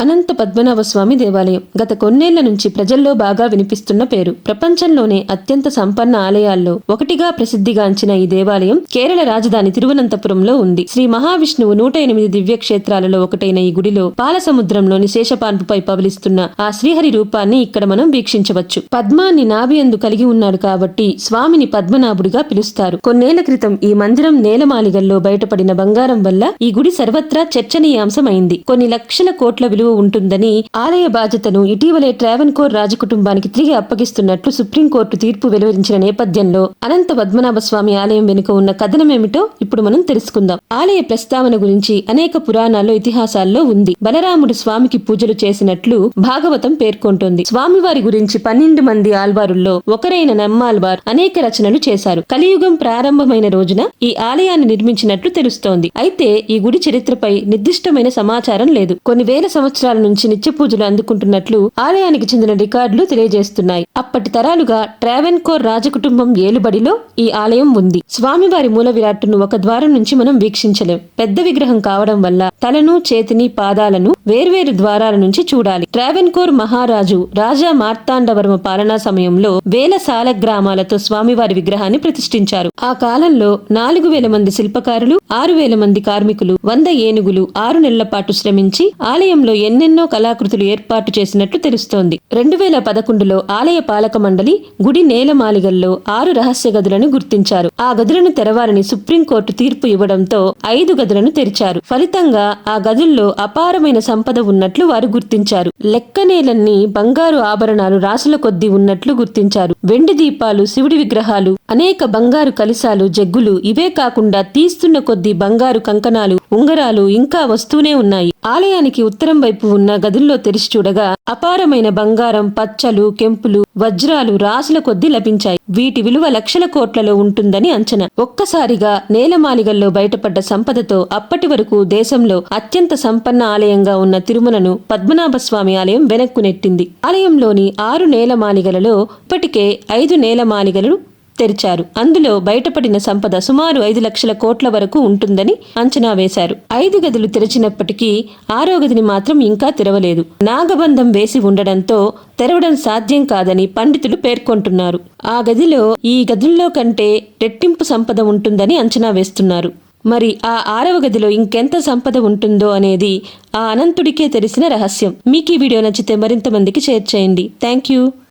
అనంత పద్మనాభ స్వామి దేవాలయం గత కొన్నేళ్ల నుంచి ప్రజల్లో బాగా వినిపిస్తున్న పేరు. ప్రపంచంలోనే అత్యంత సంపన్న ఆలయాల్లో ఒకటిగా ప్రసిద్ధిగాంచిన ఈ దేవాలయం కేరళ రాజధాని తిరువనంతపురంలో ఉంది. శ్రీ మహావిష్ణువు 108 దివ్య క్షేత్రాలలో ఒకటైన ఈ గుడిలో పాలసముద్రంలోని శేషపాన్పుపై పవలిస్తున్న ఆ శ్రీహరి రూపాన్ని ఇక్కడ మనం వీక్షించవచ్చు. పద్మాన్ని నాభియందు కలిగి ఉన్నాడు కాబట్టి స్వామిని పద్మనాభుడిగా పిలుస్తారు. కొన్నేళ్ల క్రితం ఈ మందిరం నేలమాలిగల్లో బయటపడిన బంగారం వల్ల ఈ గుడి సర్వత్రా చర్చనీయాంశమైంది. కొన్ని లక్షల కోట్ల విలువ ఉంటుందని ఆలయ బాధ్యతను ఇటీవలే ట్రావెన్కోర్ రాజకుటుంబానికి తిరిగి అప్పగిస్తున్నట్లు సుప్రీంకోర్టు తీర్పు వెలువరించిన నేపథ్యంలో అనంత పద్మనాభ స్వామి ఆలయం వెనుక ఉన్న కథనమేమిటో ఇప్పుడు మనం తెలుసుకుందాం. ఆలయ ప్రస్తావన గురించి అనేక పురాణాల్లో ఇతిహాసాల్లో ఉంది. బలరాముడు స్వామికి పూజలు చేసినట్లు భాగవతం పేర్కొంటోంది. స్వామివారి గురించి 12 మంది ఆల్వారుల్లో ఒకరైన నమ్మాల్వార్ అనేక రచనలు చేశారు. కలియుగం ప్రారంభమైన రోజున ఈ ఆలయాన్ని నిర్మించినట్లు తెలుస్తోంది. అయితే ఈ గుడి చరిత్రపై నిర్దిష్టమైన సమాచారం లేదు. కొన్ని వేల సంవత్సరాల నుంచి నిత్య పూజలు అందుకుంటున్నట్లు ఆలయానికి చెందిన రికార్డులు తెలియజేస్తున్నాయి. అప్పటి తరాలుగా ట్రావెన్కోర్ రాజకుటుంబం ఏలుబడిలో ఈ ఆలయం ఉంది. స్వామివారి మూల విరాట్టును ఒక ద్వారం నుంచి మనం వీక్షించలేం. పెద్ద విగ్రహం కావడం వల్ల తలను, చేతిని, పాదాలను వేర్వేరు ద్వారాల నుంచి చూడాలి. ట్రావెన్కోర్ మహారాజు రాజా మార్తాండవర్మ పాలనా సమయంలో వేల సాలగ్రామాలతో స్వామివారి విగ్రహాన్ని ప్రతిష్ఠించారు. ఆ కాలంలో 4000 మంది శిల్పకారులు, 6000 మంది కార్మికులు, 100 ఏనుగులు 6 నెలల పాటు శ్రమించి ఆలయంలో ఎన్నెన్నో కళాకృతులు ఏర్పాటు చేసినట్లు తెలుస్తోంది. 2011లో ఆలయ పాలక మండలి గుడి నేలమాలిగల్లో 6 రహస్య గదులను గుర్తించారు. ఆ గదులను తెరవాలని సుప్రీంకోర్టు తీర్పు ఇవ్వడంతో 5 గదులను తెరిచారు. ఫలితంగా ఆ గదుల్లో అపారమైన సంపద ఉన్నట్లు వారు గుర్తించారు. లెక్కనేలన్నీ బంగారు ఆభరణాలు రాసుల కొద్దీ ఉన్నట్లు గుర్తించారు. వెండి దీపాలు, శివుడి విగ్రహాలు, అనేక బంగారు కలిశాలు, జగ్గులు, ఇవే కాకుండా తీస్తున్న కొద్దీ బంగారు కంకణాలు, ఉంగరాలు ఇంకా వస్తూనే ఉన్నాయి. ఆలయానికి ఉత్తరం వైపు ఉన్న గదుల్లో తెరిచి చూడగా అపారమైన బంగారం, పచ్చలు, కెంపులు, వజ్రాలు రాసుల కొద్దీ లభించాయి. వీటి విలువ లక్షల కోట్లలో ఉంటుందని అంచనా. ఒక్కసారిగా నేలమాలిగల్లో బయటపడ్డ సంపదతో అప్పటి వరకు దేశంలో అత్యంత సంపన్న ఆలయంగా ఉన్న తిరుమలను పద్మనాభ స్వామి ఆలయం వెనక్కు నెట్టింది. ఆలయంలోని 6 నేలమాలిగలలో ఇప్పటికే 5 నేలమాలిగలు తెరిచారు. అందులో బయటపడిన సంపద సుమారు 5 లక్షల కోట్ల వరకు ఉంటుందని అంచనా వేశారు. 5 గదులు తెరిచినప్పటికీ 6వ గదిని మాత్రం ఇంకా తెరవలేదు. నాగబంధం వేసి ఉండడంతో తెరవడం సాధ్యం కాదని పండితులు పేర్కొంటున్నారు. ఆ గదిలో ఈ గదుల్లో కంటే రెట్టింపు సంపద ఉంటుందని అంచనా వేస్తున్నారు. మరి ఆ 6వ గదిలో ఇంకెంత సంపద ఉంటుందో అనేది ఆ అనంతుడికే తెలిసిన రహస్యం. మీకు ఈ వీడియో నచ్చితే మరింత మందికి షేర్ చేయండి. Thank you.